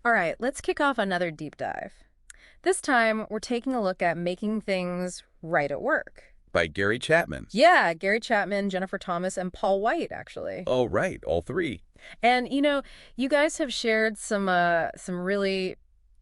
All right, let's kick off another deep dive. This time, we're taking a look at making things right at work. By Gary Chapman. Yeah, Gary Chapman, Jennifer Thomas, and Paul White, actually. Oh, right, all three. And, you guys have shared some really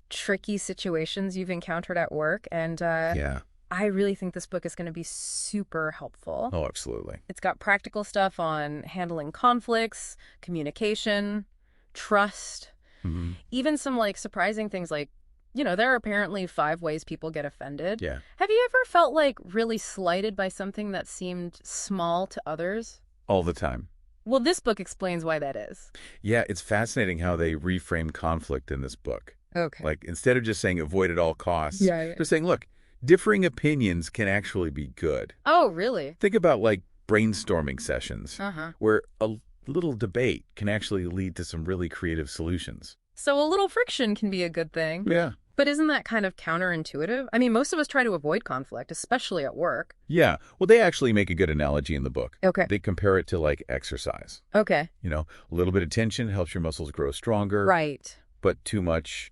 tricky situations you've encountered at work, and Yeah. I really think this book is going to be super helpful. Oh, absolutely. It's got practical stuff on handling conflicts, communication, trust, Hmm. even some like surprising things like, there are apparently 5 ways people get offended. Yeah. Have you ever felt like really slighted by something that seemed small to others? All the time. Well, this book explains why that is. Yeah, it's fascinating how they reframe conflict in this book. Okay. Like, instead of just saying avoid at all costs, Yeah. they're saying, look, differing opinions can actually be good. Oh, really? Think about, like, brainstorming sessions, Uh-huh. where a little debate can actually lead to some really creative solutions. So a little friction can be a good thing. Yeah. But isn't that kind of counterintuitive? I mean, most of us try to avoid conflict, especially at work. Yeah. Well, they actually make a good analogy in the book. Okay. They compare it to, like, exercise. Okay. A little bit of tension helps your muscles grow stronger. Right. But too much,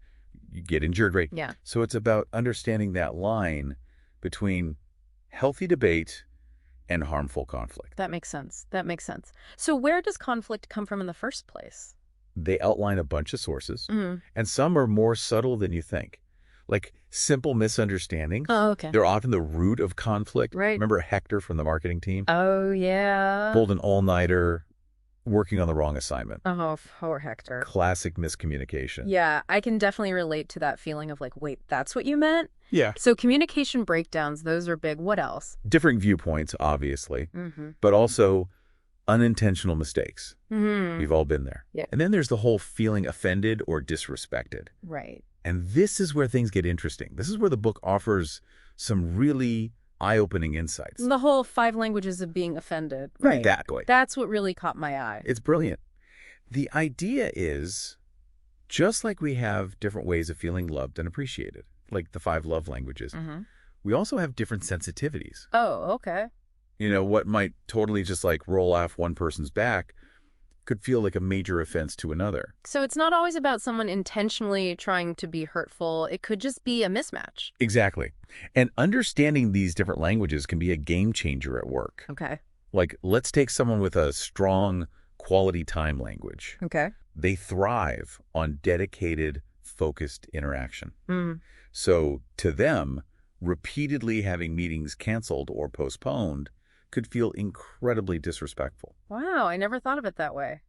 you get injured, right? Yeah. So it's about understanding that line between healthy debate and harmful conflict. That makes sense. That makes sense. So where does conflict come from in the first place? They outline a bunch of sources, Mm. and some are more subtle than you think. Like simple misunderstandings. Oh, okay. They're often the root of conflict. Right. Remember Hector from the marketing team? Oh, yeah. Pulled an all-nighter, working on the wrong assignment. Oh, poor Hector. Classic miscommunication. Yeah, I can definitely relate to that feeling of like, wait, that's what you meant? Yeah. So communication breakdowns, those are big. What else? Differing viewpoints, obviously, Mm-hmm. but also unintentional mistakes. Mm-hmm. We've all been there. Yeah. And then there's the whole feeling offended or disrespected. Right. And this is where things get interesting. This is where the book offers some really eye-opening insights. The whole 5 languages of being offended. Exactly. That's what really caught my eye. It's brilliant. The idea is, just like we have different ways of feeling loved and appreciated, like the 5 love languages, Mm-hmm. we also have different sensitivities. Oh, okay. What might totally just like roll off one person's back could feel like a major offense to another. So it's not always about someone intentionally trying to be hurtful. It could just be a mismatch. Exactly. And understanding these different languages can be a game changer at work. Okay. Like, let's take someone with a strong quality time language. Okay. They thrive on dedicated, focused interaction. Mm. So to them, repeatedly having meetings canceled or postponed could feel incredibly disrespectful. Wow, I never thought of it that way.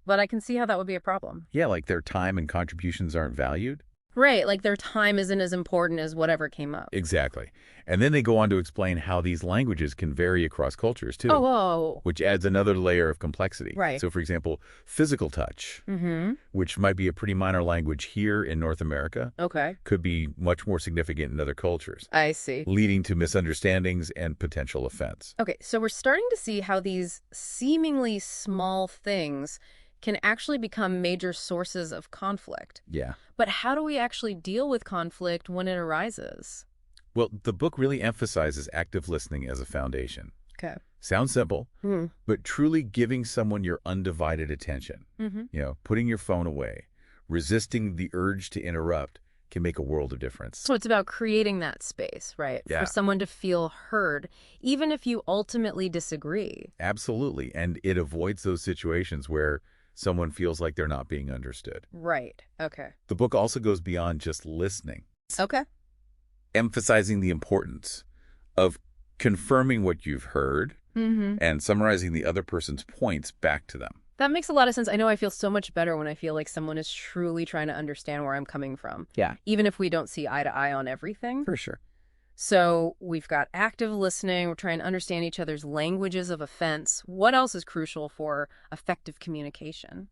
But I can see how that would be a problem. Yeah, like their time and contributions aren't valued. Right, like their time isn't as important as whatever came up. Exactly. And then they go on to explain how these languages can vary across cultures, too. Oh, whoa. Which adds another layer of complexity. Right. So, for example, physical touch, Mm-hmm. which might be a pretty minor language here in North America, Okay. could be much more significant in other cultures, I see. leading to misunderstandings and potential offense. Okay, so we're starting to see how these seemingly small things can actually become major sources of conflict. Yeah. But how do we actually deal with conflict when it arises? Well, the book really emphasizes active listening as a foundation. Okay. Sounds simple, Mm. but truly giving someone your undivided attention, Mm-hmm. putting your phone away, resisting the urge to interrupt can make a world of difference. So it's about creating that space, right? Yeah. For someone to feel heard, even if you ultimately disagree. Absolutely. And it avoids those situations where someone feels like they're not being understood. Right. Okay. The book also goes beyond just listening, Okay. emphasizing the importance of confirming what you've heard Mm-hmm. and summarizing the other person's points back to them. That makes a lot of sense. I know I feel so much better when I feel like someone is truly trying to understand where I'm coming from. Yeah. Even if we don't see eye to eye on everything. For sure. So we've got active listening. We're trying to understand each other's languages of offense. What else is crucial for effective communication?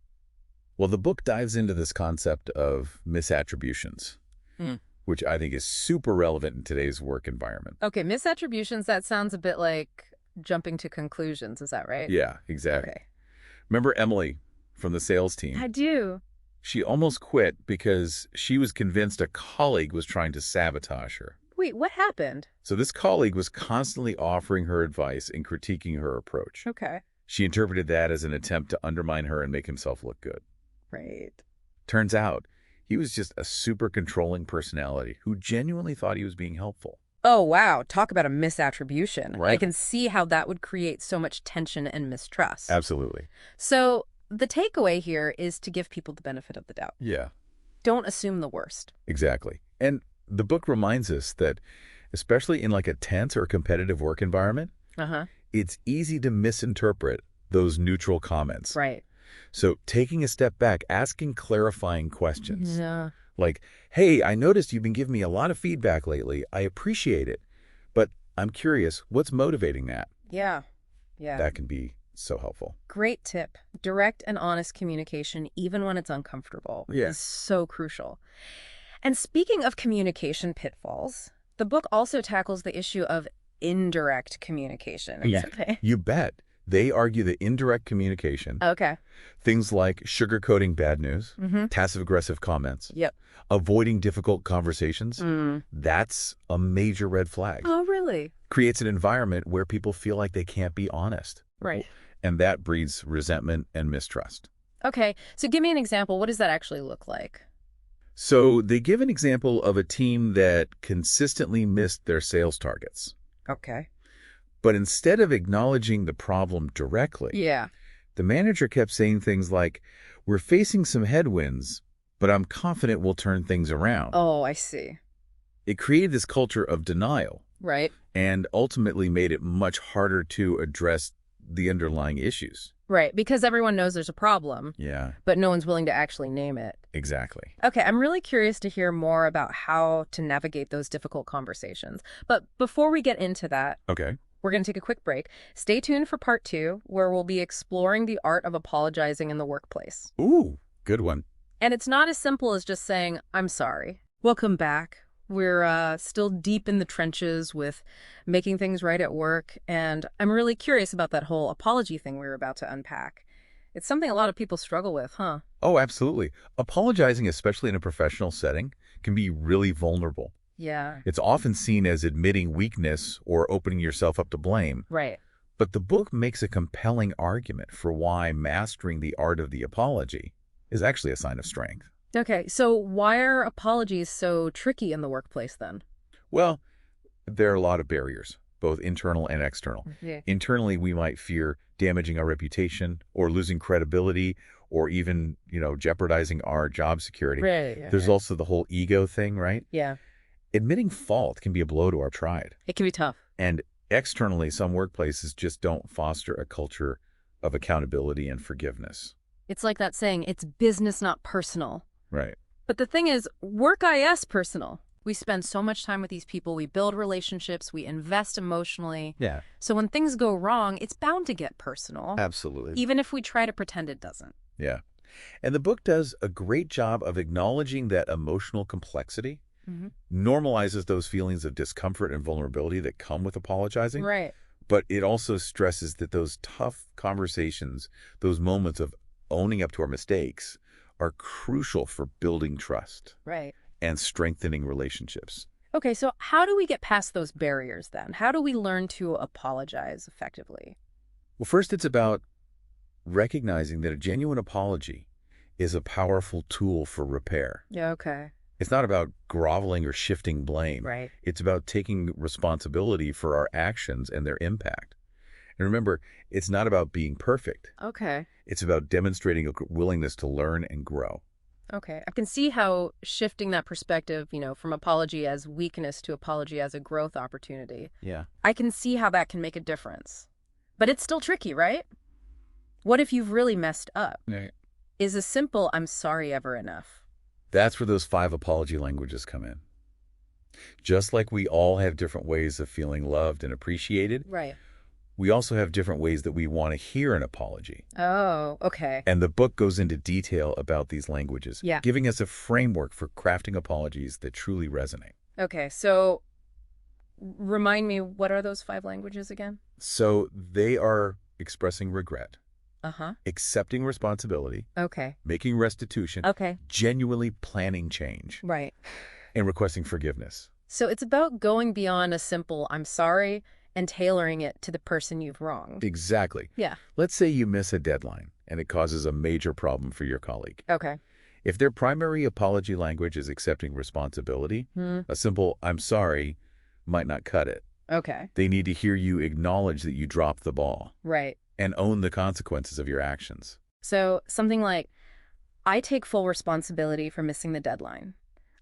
Well, the book dives into this concept of misattributions, which I think is super relevant in today's work environment. Okay, misattributions, that sounds a bit like jumping to conclusions. Is that right? Yeah, exactly. Okay. Remember Emily from the sales team? I do. She almost quit because she was convinced a colleague was trying to sabotage her. Wait, what happened? So this colleague was constantly offering her advice and critiquing her approach. Okay. She interpreted that as an attempt to undermine her and make himself look good. Right. Turns out, He was just a super controlling personality who genuinely thought he was being helpful. Oh, wow. Talk about a misattribution. I Right. can see how that would create so much tension and mistrust. Absolutely. So the takeaway here is to give people the benefit of the doubt. Yeah, Don't assume the worst. exactly. And the book reminds us that, especially in like a tense or competitive work environment, Uh-huh. it's easy to misinterpret those neutral comments. Right. So taking a step back, asking clarifying questions. Yeah. Like, hey, I noticed you've been giving me a lot of feedback lately. I appreciate it. But I'm curious, what's motivating that? Yeah. Yeah. That can be so helpful. Great tip. Direct and honest communication, even when it's uncomfortable, Yeah. is so crucial. And speaking of communication pitfalls, the book also tackles the issue of indirect communication. Yeah. Okay. You bet. They argue that indirect communication, Okay. things like sugarcoating bad news, Mm-hmm. passive-aggressive comments, Yep. avoiding difficult conversations, Mm. that's a major red flag. Oh, really? Creates an environment where people feel like they can't be honest. Right. And that breeds resentment and mistrust. Okay. So give me an example. What does that actually look like? So they give an example of a team that consistently missed their sales targets. Okay. But instead of acknowledging the problem directly, Yeah. the manager kept saying things like, we're facing some headwinds, but I'm confident we'll turn things around. Oh, I see. It created this culture of denial Right. and ultimately made it much harder to address the underlying issues. Right. Because everyone knows there's a problem, Yeah, but no one's willing to actually name it. exactly. Okay, I'm really curious to hear more about how to navigate those difficult conversations. But before we get into that, Okay. we're going to take a quick break. Stay tuned for part 2, where we'll be exploring the art of apologizing in the workplace. Ooh, good one. And it's not as simple as just saying, I'm sorry. Welcome back. We're still deep in the trenches with making things right at work, and I'm really curious about that whole apology thing we were about to unpack. It's something a lot of people struggle with, huh? Oh, absolutely. Apologizing, especially in a professional setting, can be really vulnerable. Yeah. It's often seen as admitting weakness or opening yourself up to blame. Right. But the book makes a compelling argument for why mastering the art of the apology is actually a sign of strength. Okay, so why are apologies so tricky in the workplace then? Well, there are a lot of barriers, both internal and external. Yeah. Internally, we might fear damaging our reputation or losing credibility or even, jeopardizing our job security. Right. Yeah. There's also the whole ego thing, right? Yeah. Admitting fault can be a blow to our pride. It can be tough. And externally, some workplaces just don't foster a culture of accountability and forgiveness. It's like that saying, it's business, not personal. Right. But the thing is, work is personal. We spend so much time with these people. We build relationships. We invest emotionally. Yeah, So when things go wrong, it's bound to get personal, absolutely. even if we try to pretend it doesn't. Yeah. And the book does a great job of acknowledging that emotional complexity, Mm-hmm. normalizes those feelings of discomfort and vulnerability that come with apologizing. Right. But it also stresses that those tough conversations, those moments of owning up to our mistakes, are crucial for building trust Right. and strengthening relationships. Okay, so how do we get past those barriers then? How do we learn to apologize effectively? Well, first, it's about recognizing that a genuine apology is a powerful tool for repair. Yeah, okay. It's not about groveling or shifting blame. Right. It's about taking responsibility for our actions and their impact. And remember, it's not about being perfect. Okay. It's about demonstrating a willingness to learn and grow. Okay. I can see how shifting that perspective, from apology as weakness to apology as a growth opportunity, Yeah. I can see how that can make a difference. But it's still tricky, right? What if you've really messed up? Right. Is a simple I'm sorry ever enough? That's where those 5 apology languages come in. Just like we all have different ways of feeling loved and appreciated, Right. we also have different ways that we want to hear an apology. Oh, okay. And the book goes into detail about these languages, Yeah. giving us a framework for crafting apologies that truly resonate. Okay, so remind me, what are those 5 languages again? So they are expressing regret, Uh-huh. accepting responsibility, Okay. making restitution, Okay. genuinely planning change, Right. and requesting forgiveness. So it's about going beyond a simple I'm sorry and tailoring it to the person you've wronged. Exactly. Yeah. Let's say you miss a deadline and it causes a major problem for your colleague. Okay. If their primary apology language is accepting responsibility, Hmm. a simple "I'm sorry" might not cut it. Okay. They need to hear you acknowledge that you dropped the ball Right. and own the consequences of your actions. So something like, I take full responsibility for missing the deadline.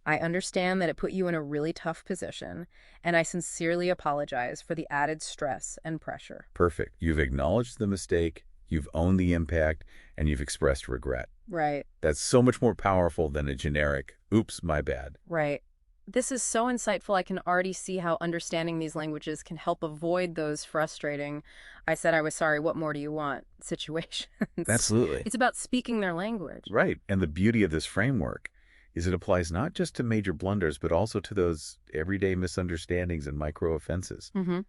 I understand that it put you in a really tough position, and I sincerely apologize for the added stress and pressure. Perfect. You've acknowledged the mistake, you've owned the impact, and you've expressed regret. Right, That's so much more powerful than a generic, "oops, my bad." right. This is so insightful. I can already see how understanding these languages can help avoid those frustrating, I said I was sorry, what more do you want situations. Absolutely. It's about speaking their language. Right. And the beauty of this framework is it applies not just to major blunders, but also to those everyday misunderstandings and micro offenses, Mm-hmm.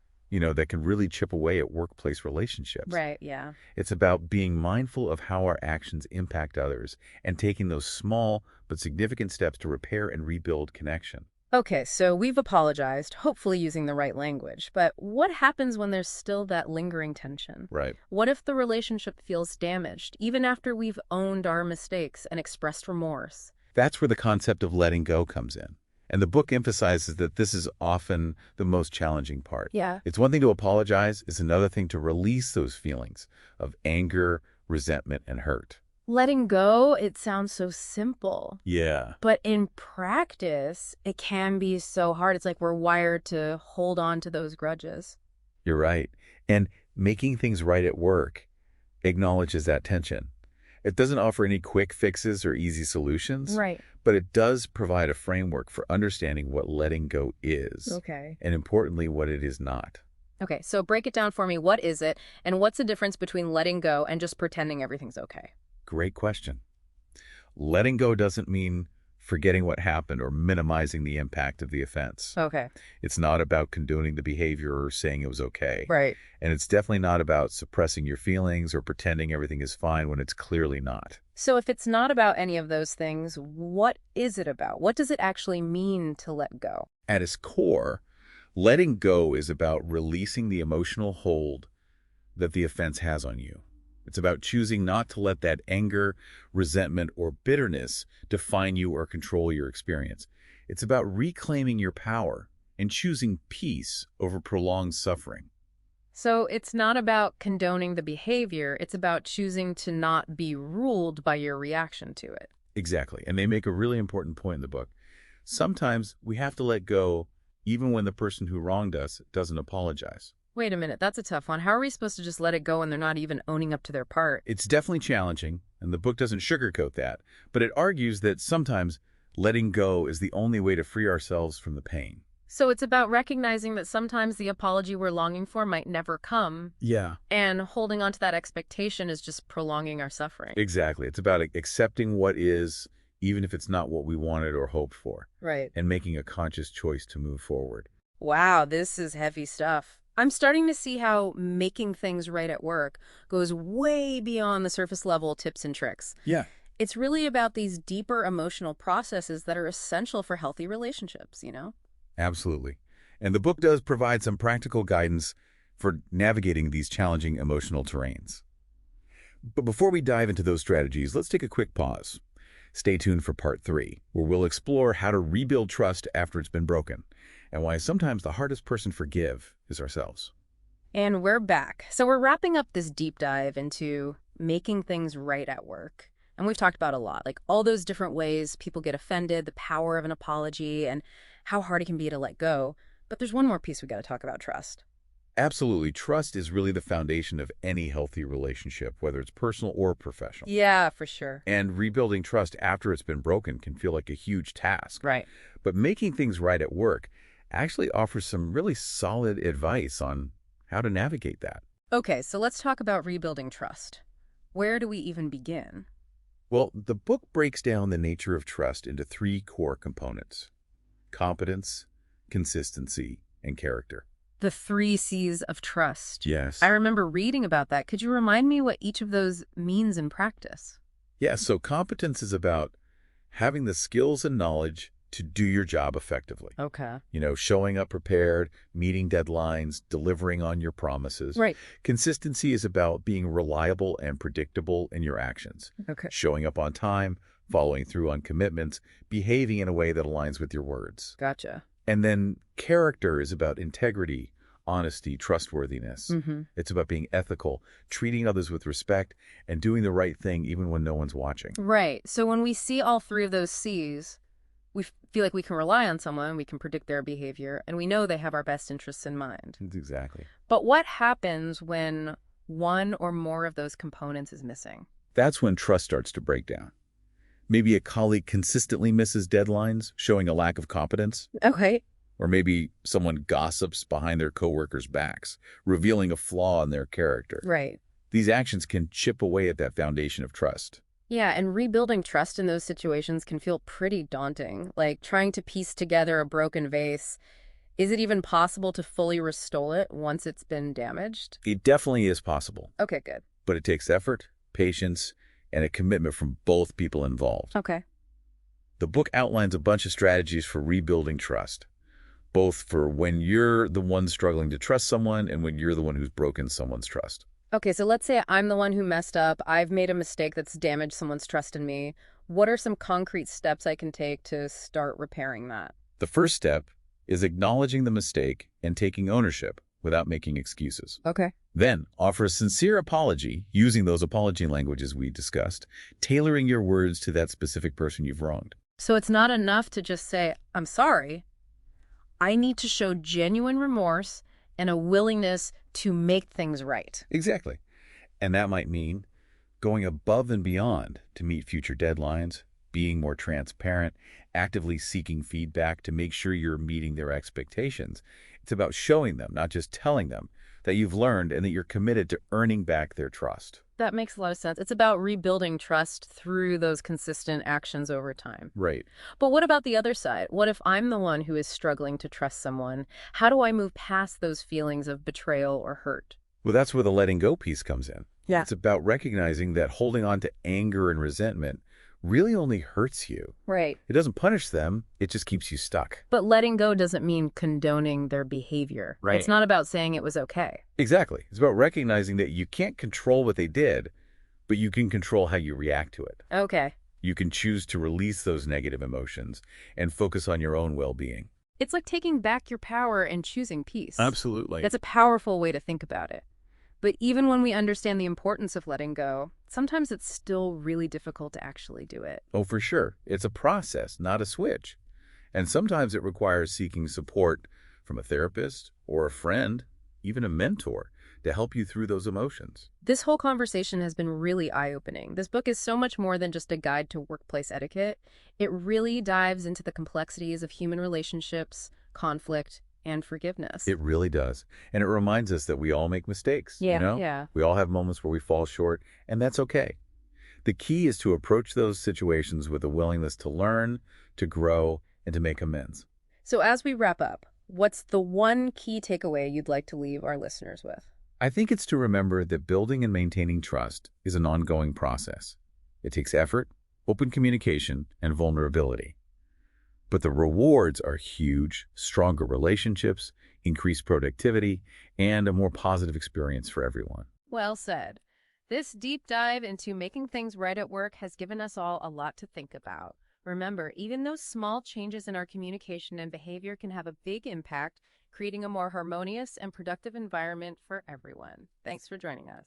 that can really chip away at workplace relationships. Right, yeah. It's about being mindful of how our actions impact others and taking those small but significant steps to repair and rebuild connection. Okay, so we've apologized, hopefully using the right language, but what happens when there's still that lingering tension? Right. What if the relationship feels damaged, even after we've owned our mistakes and expressed remorse? That's where the concept of letting go comes in. And the book emphasizes that this is often the most challenging part. Yeah. It's one thing to apologize, it's another thing to release those feelings of anger, resentment, and hurt. Letting go, it sounds so simple. Yeah. But in practice, it can be so hard. It's like we're wired to hold on to those grudges. You're right. And making things right at work acknowledges that tension. It doesn't offer any quick fixes or easy solutions, Right. but it does provide a framework for understanding what letting go is, Okay. and importantly, what it is not. Okay, so break it down for me. What is it, and what's the difference between letting go and just pretending everything's okay? Great question. Letting go doesn't mean forgetting what happened or minimizing the impact of the offense. Okay. It's not about condoning the behavior or saying it was okay. Right. And it's definitely not about suppressing your feelings or pretending everything is fine when it's clearly not. So if it's not about any of those things, what is it about? What does it actually mean to let go? At its core, letting go is about releasing the emotional hold that the offense has on you. It's about choosing not to let that anger, resentment, or bitterness define you or control your experience. It's about reclaiming your power and choosing peace over prolonged suffering. So it's not about condoning the behavior, it's about choosing to not be ruled by your reaction to it. Exactly. And they make a really important point in the book. Sometimes we have to let go even when the person who wronged us doesn't apologize. Wait a minute, that's a tough one. How are we supposed to just let it go when they're not even owning up to their part? It's definitely challenging, and the book doesn't sugarcoat that, but it argues that sometimes letting go is the only way to free ourselves from the pain. So it's about recognizing that sometimes the apology we're longing for might never come, Yeah. and holding on to that expectation is just prolonging our suffering. Exactly. It's about accepting what is, even if it's not what we wanted or hoped for, Right. and making a conscious choice to move forward. Wow, this is heavy stuff. I'm starting to see how making things right at work goes way beyond the surface level tips and tricks. Yeah. It's really about these deeper emotional processes that are essential for healthy relationships, you know? Absolutely. And the book does provide some practical guidance for navigating these challenging emotional terrains. But before we dive into those strategies, let's take a quick pause. Stay tuned for part 3, where we'll explore how to rebuild trust after it's been broken, and why sometimes the hardest person to forgive is ourselves. And we're back. So we're wrapping up this deep dive into making things right at work. And we've talked about a lot, like all those different ways people get offended, the power of an apology, and how hard it can be to let go. But there's one more piece we got to talk about: trust. Absolutely. Trust is really the foundation of any healthy relationship, whether it's personal or professional. Yeah, for sure. And rebuilding trust after it's been broken can feel like a huge task. Right. But making things right at work actually offers some really solid advice on how to navigate that. Okay, so let's talk about rebuilding trust. Where do we even begin? Well, the book breaks down the nature of trust into 3 core components: competence, consistency, and character. The 3 C's of trust. Yes. I remember reading about that. Could you remind me what each of those means in practice? Yeah, so competence is about having the skills and knowledge to do your job effectively. Okay. Showing up prepared, meeting deadlines, delivering on your promises. Right. Consistency is about being reliable and predictable in your actions. Okay. Showing up on time, following through on commitments, behaving in a way that aligns with your words. Gotcha. And then character is about integrity, honesty, trustworthiness. Mm-hmm. It's about being ethical, treating others with respect, and doing the right thing even when no one's watching. Right. So when we see all three of those C's, we feel like we can rely on someone, we can predict their behavior, and we know they have our best interests in mind. Exactly. But what happens when one or more of those components is missing? That's when trust starts to break down. Maybe a colleague consistently misses deadlines, showing a lack of competence. Okay. Or maybe someone gossips behind their coworkers' backs, revealing a flaw in their character. Right. These actions can chip away at that foundation of trust. Yeah, and rebuilding trust in those situations can feel pretty daunting, like trying to piece together a broken vase. Is it even possible to fully restore it once it's been damaged? It definitely is possible, Okay, good. but it takes effort, patience, and a commitment from both people involved. Okay. The book outlines a bunch of strategies for rebuilding trust, both for when you're the one struggling to trust someone and when you're the one who's broken someone's trust. Okay, so let's say I'm the one who messed up. I've made a mistake that's damaged someone's trust in me. What are some concrete steps I can take to start repairing that? The first step is acknowledging the mistake and taking ownership without making excuses. Okay. Then, offer a sincere apology using those apology languages we discussed, tailoring your words to that specific person you've wronged. So it's not enough to just say, I'm sorry. I need to show genuine remorse and a willingness to make things right. Exactly. And that might mean going above and beyond to meet future deadlines, being more transparent, actively seeking feedback to make sure you're meeting their expectations. It's about showing them, not just telling them, that you've learned and that you're committed to earning back their trust. That makes a lot of sense. It's about rebuilding trust through those consistent actions over time. Right. But what about the other side? What if I'm the one who is struggling to trust someone? How do I move past those feelings of betrayal or hurt? Well, that's where the letting go piece comes in. Yeah. It's about recognizing that holding on to anger and resentment really only hurts you. Right. It doesn't punish them, it just keeps you stuck. But letting go doesn't mean condoning their behavior. Right. It's not about saying it was okay. Exactly. It's about recognizing that you can't control what they did, but you can control how you react to it. Okay. You can choose to release those negative emotions and focus on your own well-being. It's like taking back your power and choosing peace. Absolutely. That's a powerful way to think about it. But even when we understand the importance of letting go, sometimes it's still really difficult to actually do it. Oh, for sure. It's a process, not a switch. And sometimes it requires seeking support from a therapist or a friend, even a mentor, to help you through those emotions. This whole conversation has been really eye-opening. This book is so much more than just a guide to workplace etiquette. It really dives into the complexities of human relationships, conflict, and forgiveness. It really does. And it reminds us that we all make mistakes. Yeah. We all have moments where we fall short, and that's okay. The key is to approach those situations with a willingness to learn, to grow, and to make amends. So as we wrap up, what's the one key takeaway you'd like to leave our listeners with? I think it's to remember that building and maintaining trust is an ongoing process. It takes effort, open communication, and vulnerability. But the rewards are huge: stronger relationships, increased productivity, and a more positive experience for everyone. Well said. This deep dive into making things right at work has given us all a lot to think about. Remember, even those small changes in our communication and behavior can have a big impact, creating a more harmonious and productive environment for everyone. Thanks for joining us.